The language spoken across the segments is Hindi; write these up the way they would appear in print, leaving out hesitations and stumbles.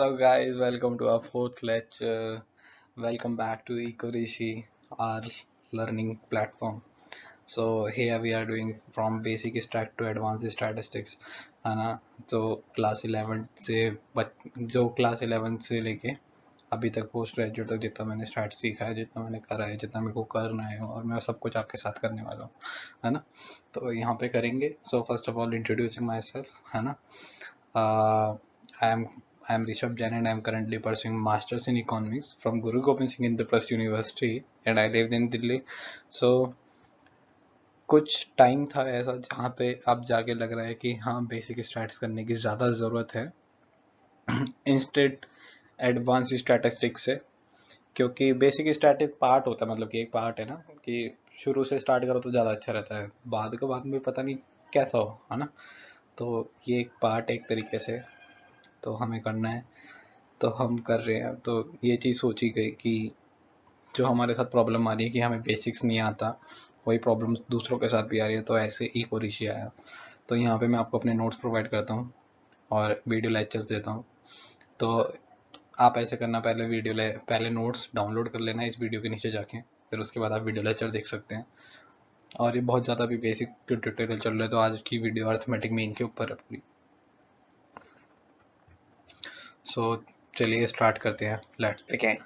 Hello guys, welcome to our fourth lecture. Welcome back to Ecorishi, our learning platform. So here we are doing from basic stat to advanced statistics, है ना? तो क्लास 11 से जो क्लास 11 से लेके अभी तक पोस्ट ग्रेजुएट तक जितना मैंने स्टार्ट सीखा है, जितना मैंने करा है, जितना मेरे को करना है, और मैं सब कुछ आपके साथ करने वाला हूँ, है ना? तो यहाँ पे करेंगे. So first of all introducing my self, है ना? Uh, I am I am Rishabh Jain and I am currently pursuing Masters in Economics from Guru Gobind Singh Indraprasth University and I live in Delhi. So कुछ टाइम था ऐसा जहाँ पे अब जाके लग रहा है कि हाँ बेसिक स्टैट्स करने की ज़्यादा ज़रूरत है इंस्टेड एडवांस स्टैटिस्टिक्स से, क्योंकि बेसिक स्टैटिक पार्ट होता है, मतलब कि एक पार्ट है ना कि शुरू से स्टार्ट करो तो ज़्यादा अच्छा रहता है, बाद में पता नहीं कैसा हो, है ना? तो ये एक पार्ट एक तरीके से तो हमें करना है, तो हम कर रहे हैं. तो ये चीज़ सोची गई कि जो हमारे साथ प्रॉब्लम आ रही है कि हमें बेसिक्स नहीं आता, वही प्रॉब्लम दूसरों के साथ भी आ रही है, तो ऐसे एक और इश्यू आया. तो यहाँ पे मैं आपको अपने नोट्स प्रोवाइड करता हूँ और वीडियो लेक्चर्स देता हूँ. तो आप ऐसे करना, पहले नोट्स डाउनलोड कर लेना इस वीडियो के नीचे जाके, फिर उसके बाद आप वीडियो लेक्चर देख सकते हैं. और ये बहुत ज़्यादा भी बेसिक ट्यूटोरियल चल रहा है, तो आज की वीडियो अर्थमेटिक मीन के ऊपर है पूरी. सो चलिए स्टार्ट करते हैं. Let's begin.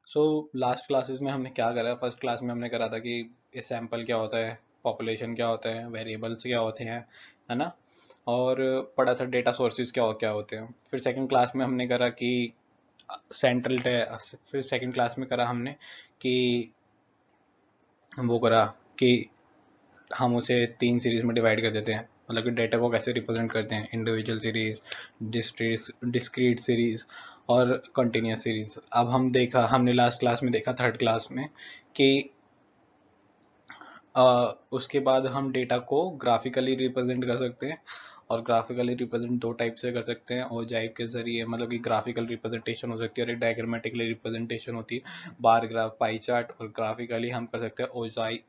So last classes में हमने क्या करा? फर्स्ट क्लास में हमने करा था कि ये सैम्पल क्या होता है, पॉपुलेशन क्या होता है, वेरिएबल्स क्या होते हैं, है ना? और पढ़ा था डेटा सोर्सेज क्या क्या होते हैं. फिर सेकंड क्लास में हमने करा कि सेंट्रल फिर सेकंड क्लास में करा हमने कि वो करा कि हम उसे 3 सीरीज में डिवाइड कर देते हैं, मतलब कि डेटा को कैसे रिप्रेजेंट करते हैं, इंडिविजुअल सीरीज, डिस्क्रीट सीरीज और कंटिन्यूस सीरीज. अब हमने लास्ट क्लास में देखा, थर्ड क्लास में, कि उसके बाद हम डेटा को ग्राफिकली रिप्रेजेंट कर सकते हैं, और ग्राफिकली रिप्रेजेंट दो टाइप से कर सकते हैं. ओजाइव के जरिए, मतलब कि ग्राफिकल रिप्रेजेंटेशन हो सकती है, और एक डायग्रामेटिकली रिप्रेजेंटेशन होती है, बार ग्राफ, पाई चार्ट. और ग्राफिकली हम कर सकते हैं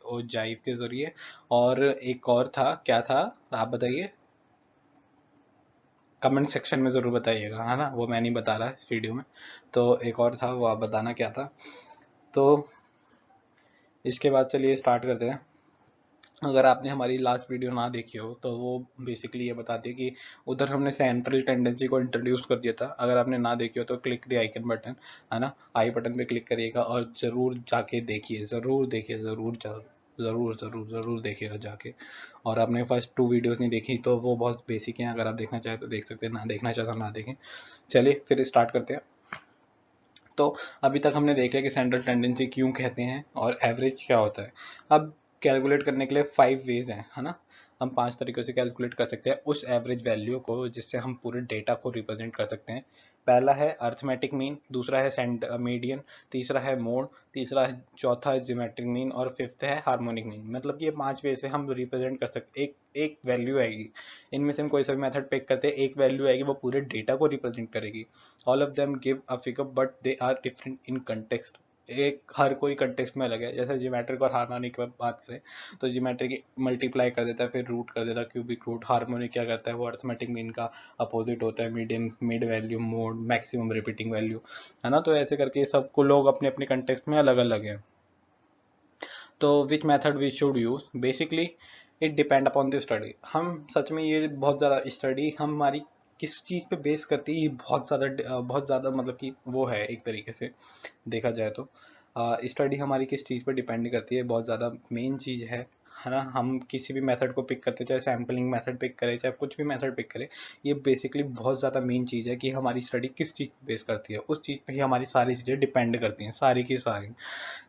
ओजाइव के जरिए. और एक और था, क्या था आप बताइए, कमेंट सेक्शन में ज़रूर बताइएगा, है ना? वो मैं नहीं बता रहा इस वीडियो में. तो एक और था, वो आप बताना क्या था. तो इसके बाद चलिए स्टार्ट करते हैं. अगर आपने हमारी लास्ट वीडियो ना देखी हो तो वो बेसिकली ये बताती है कि उधर हमने सेंट्रल टेंडेंसी को इंट्रोड्यूस कर दिया था. अगर आपने ना देखी हो तो क्लिक द आइकन बटन, है ना? आई बटन पे क्लिक करिएगा और ज़रूर जाके देखिए, ज़रूर देखिए, ज़रूर देखिएगा जाके. और आपने फर्स्ट 2 वीडियोस नहीं देखी तो वो बहुत बेसिक हैं, अगर आप देखना चाहें तो देख सकते हैं, ना देखना चाहे तो ना देखें. चलिए फिर स्टार्ट करते हैं. तो अभी तक हमने देख लिया कि सेंट्रल टेंडेंसी क्यों कहते हैं और एवरेज क्या होता है. अब कैलकुलेट करने के लिए 5 वेज हैं, है ना? हम 5 तरीकों से कैलकुलेट कर सकते हैं उस एवरेज वैल्यू को जिससे हम पूरे डेटा को रिप्रेजेंट कर सकते हैं. पहला है अर्थमेटिक मीन, दूसरा है मीडियन, तीसरा है मोड, चौथा है ज्योमेट्रिक मीन, और फिफ्थ है हार्मोनिक मीन. मतलब कि ये 5 वे से हम रिप्रेजेंट कर सकते. एक एक वैल्यू आएगी, इनमें से हम कोई सा भी मेथड पिक करते हैं, एक वैल्यू आएगी, वो पूरे डेटा को रिप्रेजेंट करेगी. All of them give a figure but they are different in context. एक हर कोई कंटेक्स्ट में अलग है. जैसे ज्योमेट्रिक और हार्मोनिक की बात करें तो ज्योमेट्रिक मल्टीप्लाई कर देता है, फिर रूट कर देता है, क्यूबिक रूट. हार्मोनिक क्या करता है, वो अर्थमेटिक मीन का अपोजिट होता है, median, mid value, mode, maximum repeating value, है ना? तो ऐसे करके सबको लोग अपने अपने कंटेक्स्ट में अलग अलग हैं. तो which method we should use, basically it depend upon the study. हम सच में ये बहुत ज़्यादा स्टडी हमारी किस चीज़ पे बेस करती है, बहुत ज़्यादा मतलब कि वो है एक तरीके से देखा जाए तो. स्टडी हमारी किस चीज़ पर डिपेंड करती है, बहुत ज़्यादा मेन चीज़ है ना? हम किसी भी मेथड को पिक करते, चाहे सैम्पलिंग मेथड पिक करें, चाहे कुछ भी मेथड पिक करें, ये बेसिकली बहुत ज़्यादा मेन चीज़ है कि हमारी स्टडी किस चीज़ पर बेस करती है. उस चीज़ पे ही हमारी सारी चीज़ें डिपेंड करती हैं, सारी की सारी.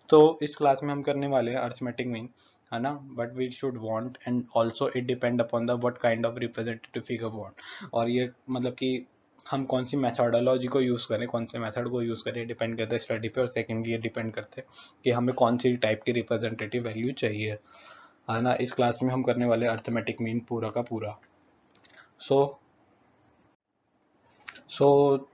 तो इस क्लास में हम करने वाले हैं अर्थमेटिक मीन, है ना? But we should want and also it depend upon the what kind of representative figure want. और ये मतलब कि हम कौन सी मेथोडोलॉजी को यूज़ करें, कौन से मेथड को यूज़ करें, डिपेंड करता है स्टडी पे. और सेकेंडली ये डिपेंड करते हैं कि हमें कौन सी टाइप की रिप्रेजेंटेटिव वैल्यू चाहिए, है ना? इस क्लास में हम करने वाले अर्थमेटिक मीन पूरा का पूरा. सो सो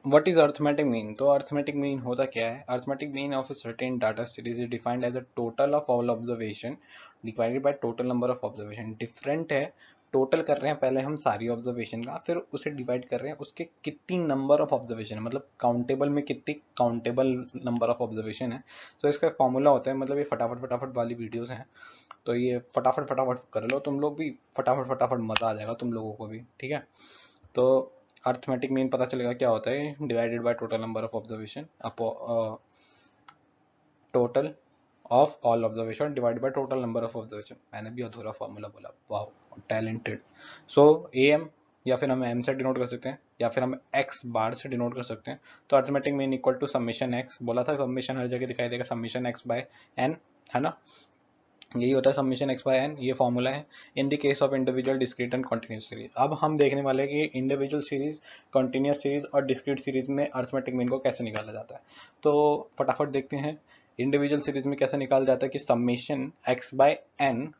What is arithmetic mean? तो arithmetic mean होता क्या है? Arithmetic mean of a certain data series is defined as a total of all observation divided by total number of observation. Different है टोटल कर रहे हैं पहले हम सारी ऑब्जर्वेशन का, फिर उसे डिवाइड कर रहे हैं उसके कितनी नंबर ऑफ ऑब्जर्वेशन है, मतलब काउंटेबल में कितनी काउंटेबल नंबर ऑफ ऑब्जर्वेशन है। तो इसका फॉर्मूला होता है, मतलब ये फटाफट फटाफट वाली वीडियोस हैं, तो ये फटाफट फटाफट कर लो तुम लोग भी, फटाफट फटाफट मजा आ जाएगा तुम लोगों को भी, ठीक है। तो अर्थमेटिक मीन पता चलेगा क्या होता है, divided by total number of observation total of all observation divide by total number of observation. मैंने भी अधूरा फॉर्मूला बोला, वाओ टैलेंटेड। सो एम, या फिर हम एम से डिनोट कर सकते हैं, या फिर हम एक्स बार से डिनोट कर सकते हैं। तो arithmetic mean equal to summation X, बोला था समेशन हर जगह दिखाई देगा, समेशन एक्स बाय एन, है ना, यही होता है समेशन एक्स बाय एन, ये फॉर्मूला है in the case of individual, discrete and continuous series. अब हम देखने वाले हैं कि इंडिविजुअल सीरीज, कंटिन्यूस सीरीज और डिस्क्रीट सीरीज में अर्थमेटिक मीन को कैसे निकाला जाता है। तो फटाफट देखते हैं इंडिविजुअल सीरीज में कैसे निकाला जाता है कि समेशन एक्स बाय एन,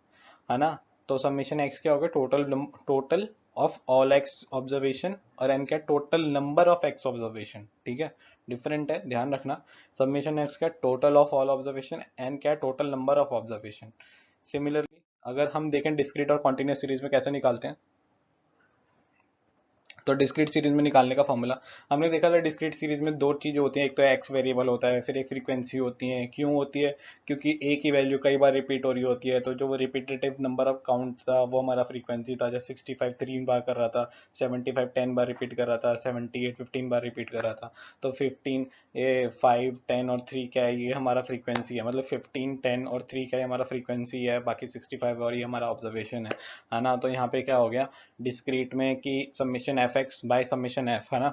है ना। तो समेशन एक्स क्या होगा, total of all x observation, और एन क्या, total number of x observation, ठीक है, डिफरेंट है ध्यान रखना। समेशन एक्स क्या, total of all observation, n क्या, total number of observation. Similarly अगर हम देखें डिस्क्रीट और कॉन्टिन्यूस सीरीज में कैसे निकालते हैं, तो डिस्क्रीट सीरीज में निकालने का फॉर्मूला हमने देखा था। डिस्क्रीट सीरीज में दो चीजें होती हैं, एक तो एक्स वेरिएबल होता है, फिर एक फ्रीक्वेंसी होती है। क्यों होती है, क्योंकि एक ही वैल्यू कई बार रिपीट हो रही होती है, तो जो वो रिपीटेटिव नंबर ऑफ काउंट था वो हमारा फ्रीक्वेंसी था। जैसे 65 3 बार कर रहा था, 75 10 बार रिपीट कर रहा था, 78 15 बार रिपीट कर रहा था। तो 15 ये 5 10 और 3 क्या है, ये हमारा फ्रीक्वेंसी है, मतलब 15 10 और 3 क्या है, हमारा फ्रीक्वेंसी है, बाकी 65 और ये हमारा ऑब्जर्वेशन है ना। तो यहाँ पे क्या हो गया डिस्क्रीट में कि summation F X bye summation F, है ना।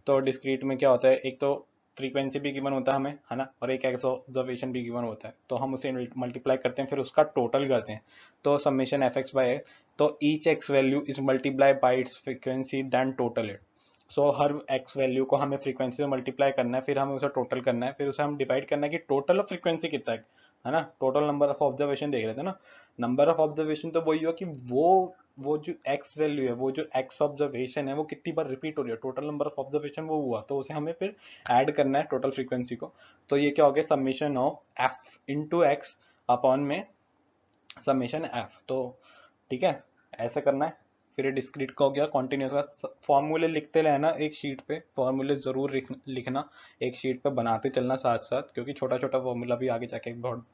तो डिस्क्रीट में क्या होता है, एक तो फ्रीक्वेंसी भी गिवन होता है हमें, है ना, और एक एक्स ऑब्जर्वेशन भी गिवन होता है, तो हम उसे मल्टीप्लाई करते हैं, फिर उसका टोटल करते हैं। तो समेशन एफ एक्स बाय, तो each X value is multiply by its frequency then total it. So हर एक्स वैल्यू को हमें फ्रीक्वेंसी से मल्टीप्लाई करना है, फिर हमें उसे टोटल करना है, फिर उसे हम डिवाइड करना है कि टोटल ऑफ फ्रीक्वेंसी कितना है ना। टोटल नंबर ऑफ ऑब्जर्वेशन देख रहे थे ना, नंबर ऑफ ऑब्जर्वेशन तो वही हो कि वो जो एक्स वैल्यू है, वो जो एक्स ऑब्जर्वेशन है, वो कितनी बार रिपीट हो रही है, टोटल नंबर ऑफ ऑब्जर्वेशन वो हुआ, तो उसे हमें फिर ऐड करना है टोटल फ्रीक्वेंसी को। तो ये क्या हो गया, summation of F into x upon में समेशन एफ। तो ठीक है, ऐसे करना है। फिर ये डिस्क्रीट का हो गया। कॉन्टिन्यूस का फॉर्मूले लिखते रहना एक शीट पे, फॉर्मूले जरूर लिखना एक शीट पे, बनाते चलना साथ साथ, क्योंकि छोटा छोटा फॉर्मूला भी आगे जाके बहुत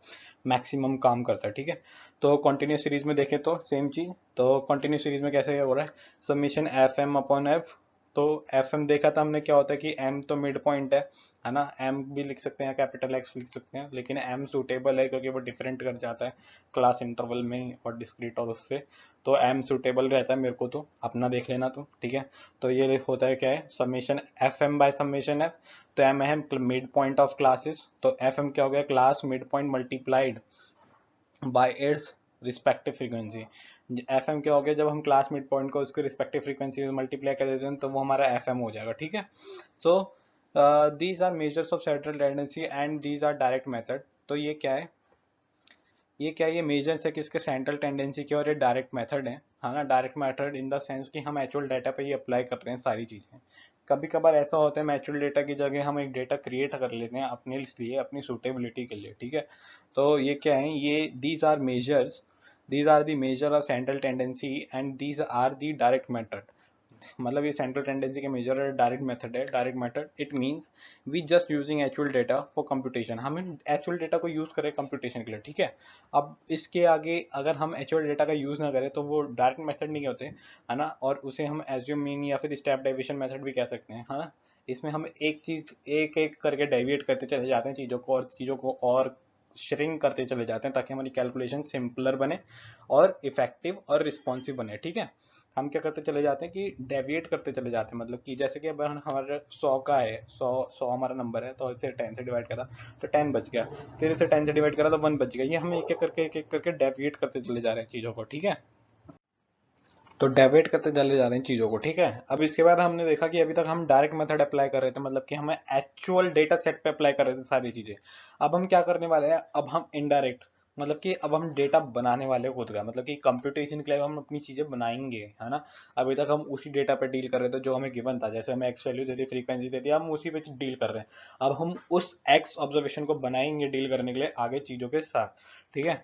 मैक्सिमम काम करता है, ठीक है। तो कॉन्टिन्यूस सीरीज में देखें तो सेम चीज। तो कॉन्टिन्यूस सीरीज में कैसे हो रहा है, summation F M upon F. तो एफ एम देखा था हमने क्या होता है कि एम तो मिड पॉइंट है ना, एम भी लिख सकते हैं, कैपिटल एक्स लिख सकते हैं, लेकिन एम सूटेबल है क्योंकि वो डिफरेंट कर जाता है क्लास इंटरवल में और डिस्क्रीट और उससे। तो एम सूटेबल रहता है मेरे को, तो अपना देख लेना तो ठीक है। तो ये होता है क्या है, summation F M by summation F. तो एम है मिड पॉइंट ऑफ क्लासेस, तो एफ एम क्या हो गया, class mid point multiplied by its respective frequency. F M क्या हो गया, जब हम क्लास मिड पॉइंट को उसके रिस्पेक्टिव फ्रीक्वेंसी से मल्टीप्लाई कर देते हैं तो वो हमारा एफ एम हो जाएगा, ठीक है। So these are measures of central tendency and these are direct method. तो ये क्या है, ये मेजर्स है किसके, सेंट्रल टेंडेंसी के, और ये डायरेक्ट मेथड है ना। Direct method in the sense कि हम एक्चुअल डाटा पे ये अप्लाई कर रहे हैं सारी चीजें। कभी कभार ऐसा होता है मैचुअल डेटा की जगह हम एक डेटा क्रिएट कर लेते हैं अपने लिए, अपनी सूटेबिलिटी के लिए, ठीक है। तो ये क्या है, ये these are the measure of central tendency and these are the direct method. मतलब ये सेंट्रल टेंडेंसी के मेजर है, डायरेक्ट मेथड है। Direct method it means we just using actual data for computation, हम एक्चुअल डेटा को यूज करें कंप्यूटेशन के लिए, ठीक है। अब इसके आगे अगर हम एक्चुअल डेटा का यूज ना करें तो वो डायरेक्ट मेथड नहीं होते, है ना। और उसे हम एज्यूम मीन या फिर स्टेप डेविएशन मेथड भी कह सकते हैं, है ना। इसमें हम एक चीज एक एक करके डेविएट करते चले जाते हैं चीजों को और श्रिंक करते चले जाते हैं, ताकि हमारी कैलकुलेशन सिंपलर बने और इफेक्टिव और रिस्पॉन्सिव बने, ठीक है। हम क्या करते चले जाते हैं कि डेविएट करते चले जाते हैं, मतलब कि जैसे कि अब हमारा 100 का है, 100 हमारा नंबर है, तो इसे 10 से डिवाइड करा तो 10 बच गया, फिर इसे 10 से डिवाइड करा तो 1 बच गया। ये हम एक एक करके डेविएट करते चले जा रहे हैं चीज़ों को, ठीक है। तो डेविएट करते चले जा रहे हैं चीज़ों को, ठीक है। अब इसके बाद हमने देखा कि अभी तक हम डायरेक्ट मेथड अप्लाई कर रहे थे, मतलब कि हमें एक्चुअल डेटा सेट पे अप्लाई कर रहे थे सारी चीज़ें। अब हम क्या करने वाले हैं, अब हम इनडायरेक्ट, मतलब कि अब हम डेटा बनाने वाले खुद का, मतलब कि कंप्यूटेशन के लिए हम अपनी चीज़ें बनाएंगे, है ना। अभी तक हम उसी डेटा पे डील कर रहे थे जो हमें गिवन था, जैसे हमें एक्स वैल्यू दे दी, फ्रीक्वेंसी दे दी, हम उसी पे डील कर रहे हैं। अब हम उस एक्स ऑब्जर्वेशन को बनाएंगे डील करने के लिए आगे चीज़ों के साथ, ठीक है।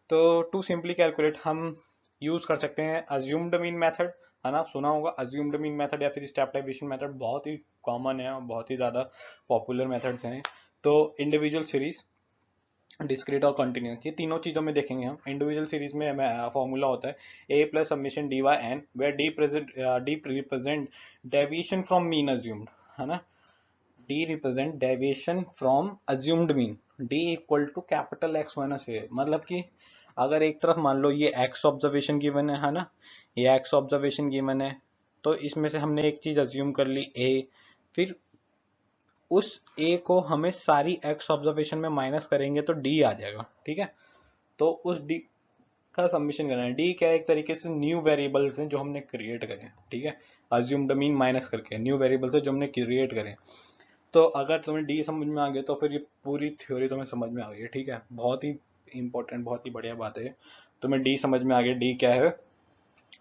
तो टू सिंपली कैलकुलेट, हम यूज कर सकते हैं अज्यूम्ड मीन मेथड, है ना, सुना होगा अज्यूम्ड मीन मेथड या फिर स्टेप डेविएशन मेथड, बहुत ही कॉमन है और बहुत ही ज्यादा पॉपुलर मेथड्स हैं। तो इंडिविजुअल सीरीज, डिस्क्रीट और कंटिन्यूस, ये तीनों चीजों में देखेंगे हम। इंडिविजुअल सीरीज में फॉर्मूला होता है A plus summation D by N, where D represent deviation from mean assumed, है ना, D represent deviation from assumed mean, D equal to capital X minus A. मतलब कि अगर एक तरफ मान लो ये एक्स ऑब्जर्वेशन गिवन है ना, ये एक्स ऑब्जर्वेशन गिवन है, तो इसमें से हमने एक चीज अज्यूम कर ली ए, फिर उस ए को हमें सारी एक्स ऑब्जर्वेशन में माइनस करेंगे तो डी आ जाएगा, ठीक है। तो उस डी का सबमिशन करना है। डी क्या है, एक तरीके से न्यू वेरिएबल्स हैं जो हमने क्रिएट करें, ठीक है, अज्यूम्ड मीन माइनस करके न्यू वेरिएबल्स है जो हमने क्रिएट करें। तो अगर तुम्हें डी समझ में आ गया तो फिर ये पूरी थ्योरी तुम्हें समझ में आ गई है, ठीक है। बहुत ही इंपॉर्टेंट, बहुत ही बढ़िया बात है। तुम्हें डी समझ में आ गया, डी क्या है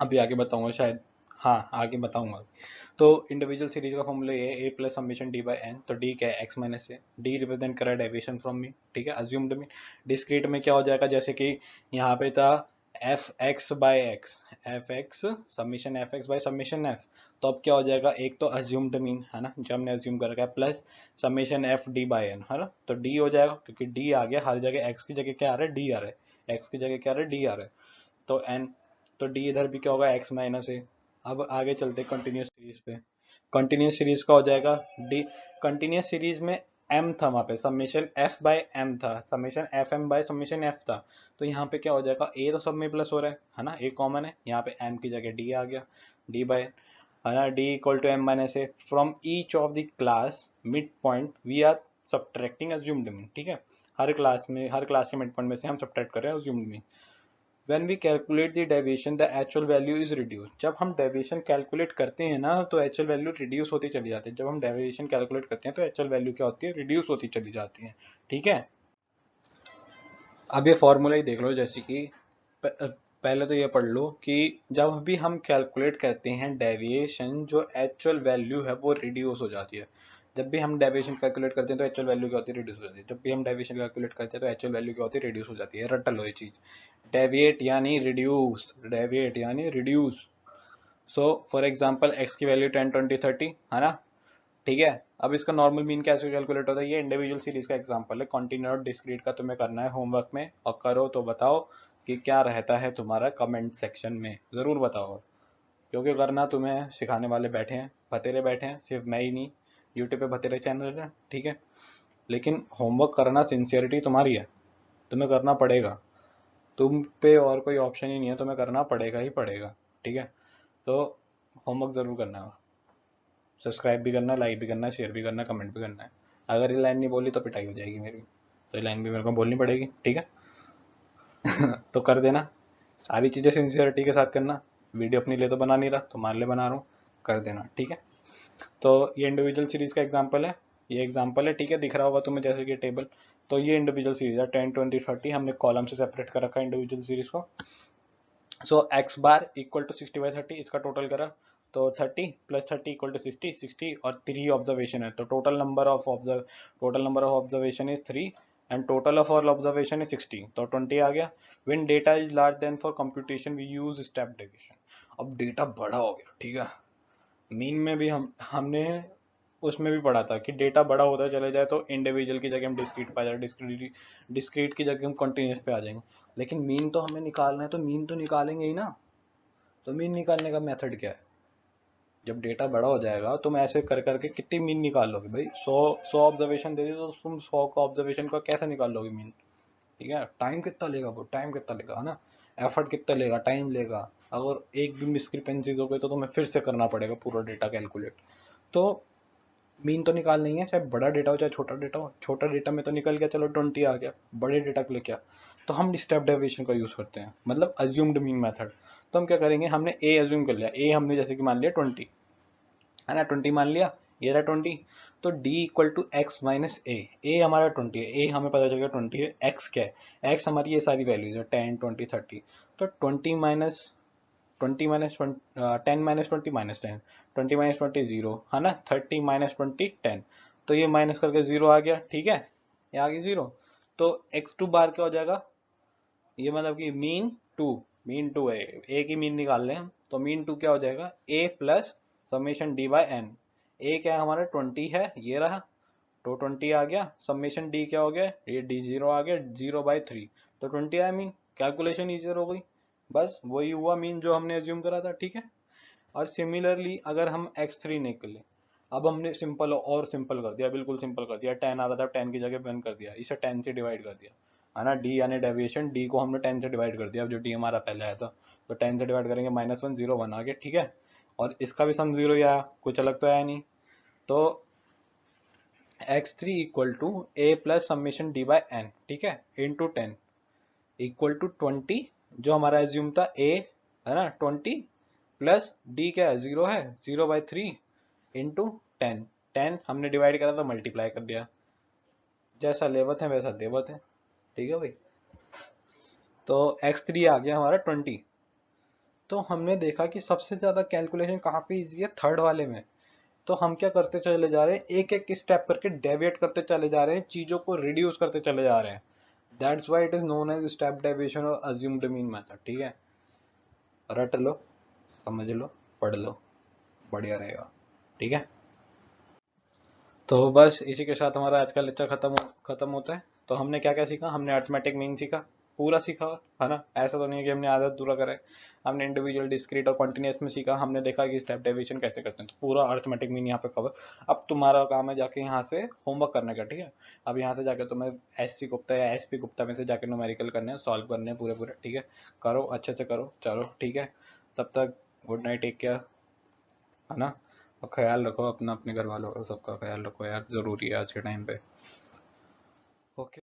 अभी आगे बताऊंगा शायद, हाँ आगे बताऊंगा। तो इंडिविजुअल सीरीज का फॉर्मूला ये है A plus summation D by N, तो डी क्या है X minus A, D represent कर रहा है डेविएशन फ्रॉम मी, ठीक है, अज्यूम्ड मी। डिस्क्रीट में क्या हो जाएगा, जैसे कि यहाँ पे था F x by x, F x summation F x by summation F, तो अब क्या हो जाएगा, एक तो अज्यूम्ड मीन है ना जो हमने अज्यूम कर रखा है, plus summation F D by N, है ना, तो डी हो जाएगा क्योंकि डी आ गया, हर जगह एक्स की जगह क्या आ रहा है, डी आ रहा है, एक्स की जगह क्या आ रहा है, डी आ रहा है, तो एन, तो डी इधर भी क्या होगा एक्स माइनस ए। अब आगे चलते कंटिन्यूस सीरीज पे। कंटिन्यूस सीरीज का हो जाएगा डी, कंटिन्यूस सीरीज में एम था वहां पे, समेशन एफ बाय एम था, summation F M by summation F था, तो यहाँ पे क्या हो जाएगा, ए तो सब में प्लस हो रहा है ना, ए कॉमन है, यहाँ पे एम की जगह डी आ गया, डी बाय, है ना, D equal to M minus A, from each of the class mid point we are subtracting assumed mean, ठीक है, हर क्लास में, हर क्लास के मिड पॉइंट में से हम सब्ट्रैक्ट कर रहे हैं assumed mean. When we calculate the deviation, the actual value is reduced. जब हम डेविएशन कैलकुलेट करते हैं ना तो एक्चुअल वैल्यू रिड्यूस होती चली जाती है, जब हम डेविएशन कैलकुलेट करते हैं तो एक्चुअल वैल्यू क्या होती है, रिड्यूस होती चली जाती है, ठीक है। अब ये फॉर्मूला ही देख लो, जैसे कि पहले तो ये पढ़ लो कि जब भी हम कैलकुलेट करते हैं डेविएशन, जो एक्चुअल वैल्यू है वो रिड्यूस हो जाती है। जब भी हम डेविएशन कैलकुलेट करते हैं तो एक्चुअल वैल्यू क्या होती है, रिड्यूस हो जाती है। जब भी हम डेविएशन कैलकुलेट करते हैं तो एक्चुअल वैल्यू क्या होती है, रिड्यूस हो जाती है। रट लो ये चीज, डेविएट यानी रिड्यूस, डेविएट यानी reduce. So for example x की वैल्यू 10 20 30 है ना, ठीक है। अब इसका नॉर्मल मीन कैसे कैलकुलेट होता है, ये इंडिविजुअल सीरीज का एग्जांपल है। कंटिन्यू और डिस्क्रीट का तुम्हें करना है होमवर्क में, और करो तो बताओ कि क्या रहता है तुम्हारा, कमेंट सेक्शन में जरूर बताओ, क्योंकि करना तुम्हें सिखाने वाले बैठे हैं, भतेरे बैठे हैं, सिर्फ मैं ही नहीं, यूट्यूब पे भतेरे चैनल है, ठीक है। लेकिन होमवर्क करना सिंसियरिटी तुम्हारी है, तुम्हें करना पड़ेगा, तुम पे और कोई ऑप्शन ही नहीं है, तुम्हें करना पड़ेगा ही पड़ेगा, ठीक है। तो होमवर्क जरूर करना है, सब्सक्राइब भी करना, लाइक भी करना, शेयर भी करना, कमेंट भी करना है। अगर ये लाइन नहीं बोली तो पिटाई हो जाएगी मेरी, तो ये लाइन भी मेरे को बोलनी पड़ेगी, ठीक है। तो कर देना, सारी चीज़ें सिंसियरिटी के साथ करना। वीडियो अपने लिए तो बना नहीं रहा, तुम्हारे लिए बना रहा हूँ, कर देना, ठीक है। तो ये इंडिविजुअल सीरीज का एग्जाम्पल है, ये एग्जाम्पल है, ठीक है, दिख रहा होगा तुम्हें जैसे कि टेबल। तो ये इंडिविजुअल सीरीज है 10 20 30, हमने कॉलम से सेपरेट कर रखा है इंडिविजुअल सीरीज को। सो एक्स बार इक्वल टू 60/30, इसका टोटल करा तो 30 प्लस 30 इक्वल टू 60, 60 और 3 ऑब्जर्वेशन है, तो total number of observation is 3 and total of all observation is 60, तो 20 आ गया। When data is large then for computation we use step deviation. अब डेटा बड़ा हो गया, ठीक है, मीन में भी हमने उसमें भी पढ़ा था कि डेटा बड़ा होता चला जाए तो इंडिविजुअल की जगह हम डिस्क्रीट पे आ जाए, डिस्क्रीट की जगह हम कंटिन्यूस पे आ जाएंगे। लेकिन मीन तो हमें निकालना है, तो मीन तो निकालेंगे ही ना। तो मीन निकालने का मेथड क्या है, जब डेटा बड़ा हो जाएगा तुम ऐसे कर करके कितनी मीन निकाल लोगे भाई, 100 ऑब्जर्वेशन दे दी तो तुम 100 का ऑब्जर्वेशन का कैसे निकाल लोगे मीन, ठीक है। टाइम कितना लेगा, वो टाइम कितना लेगा, है ना, एफर्ट कितना लेगा, टाइम लेगा। अगर एक भी मिसक्रिपेंसीज हो गई तो तुम्हें फिर से करना पड़ेगा पूरा डेटा कैलकुलेट। तो मीन तो निकाल नहीं है, चाहे बड़ा डेटा हो चाहे छोटा डेटा हो। छोटा डेटा में तो निकल गया, चलो 20 आ गया, बड़े डेटा के लिए क्या, तो हम स्टेप डेविएशन का यूज करते हैं, मतलब अज्यूम्ड मीन मेथड। तो हम क्या करेंगे, हमने ए अज्यूम कर लिया, ए हमने जैसे कि मान लिया 20, है ना, 20 मान लिया, ये रहा 20, तो d equal to X minus A हमारा 20 है, ए हमें पता चल गया 20 है, एक्स क्या है, एक्स हमारी ये सारी वैल्यूज है 10 20 30, तो 20 minus 10 minus 20 minus 10, 20 minus 20 zero, है ना, 30 माइनस 20 10, तो ये माइनस करके जीरो आ गया, ठीक है, ये आ गया जीरो। तो x2 बार क्या हो जाएगा, ये मतलब कि मीन 2, मीन टू है, ए की मीन निकाल लें हम, तो मीन टू क्या हो जाएगा, A plus summation D by N. A क्या है हमारा 20 है, ये रहा, तो 20 आ गया, समेशन डी क्या हो गया, ये डी 0 आ गया, 0/3, तो 20 आया मीन, कैलकुलेशन ईजियर हो गई, बस वही हुआ मीन जो हमने एज्यूम करा था, ठीक है। और सिमिलरली अगर हम x3 निकले, अब हमने सिंपल और सिंपल कर दिया, बिल्कुल सिंपल कर दिया, 10 आता था 10 की जगह 1 कर दिया, इसे 10 से डिवाइड कर दिया, है ना, डी यानी डेविएशन, डी को हमने 10 से डिवाइड कर दिया, अब जो डी हमारा पहले आया था, तो 10 से डिवाइड करेंगे, -1 0 1 आ गया, ठीक है। और इसका भी सम 0 ही आया, कुछ अलग तो आया नहीं, तो x3 equal to A plus summation D by N, ठीक है, इंटू 10 इक्वल टू 20, जो हमारा एज्यूम था ए, है ना, 20 प्लस डी क्या है 0 है, 0/3 इंटू 10, 10 हमने डिवाइड करा तो मल्टीप्लाई कर दिया, जैसा लेवत है वैसा देवत है, ठीक है भाई। तो x3 आ गया हमारा 20। तो हमने देखा कि सबसे ज्यादा कैलकुलेशन कहाँ पे इजी है, थर्ड वाले में। तो हम क्या करते चले जा रहे हैं, एक एक स्टेप करके डेविएट करते चले जा रहे हैं, चीजों को रिड्यूस करते चले जा रहे हैं। That's why it is known as step deviation और अज्यूम्ड मीन मेथड, ठीक है। रट लो, समझ लो, पढ़ लो, बढ़िया रहेगा, ठीक है। तो बस इसी के साथ हमारा आज का लेक्चर खत्म होता है। तो हमने क्या क्या सीखा, हमने अर्थमेटिक मीन सीखा, पूरा सीखा, है ना, ऐसा तो नहीं है कि हमने आधा पूरा करा है। हमने इंडिविजुअल, डिस्क्रीट और कॉन्टिन्यूस में सीखा, हमने देखा कि स्टेप डेविएशन कैसे करते हैं, तो पूरा अर्थमेटिक मीन यहाँ पे कवर। अब तुम्हारा काम है जाके यहाँ से होमवर्क करने का, ठीक है। अब यहाँ से जाके तुम्हें SC गुप्ता या SP गुप्ता में से जाके न्यूमेरिकल करने हैं, सॉल्व करने हैं पूरे पूरे, ठीक है। करो, अच्छे से करो, चलो ठीक है। तब तक गुड नाइट, टेक केयर, है ना। और ख्याल रखो अपना, अपने घर वालों का, सबका ख्याल रखो यार, जरूरी है आज के टाइम पे। ओके।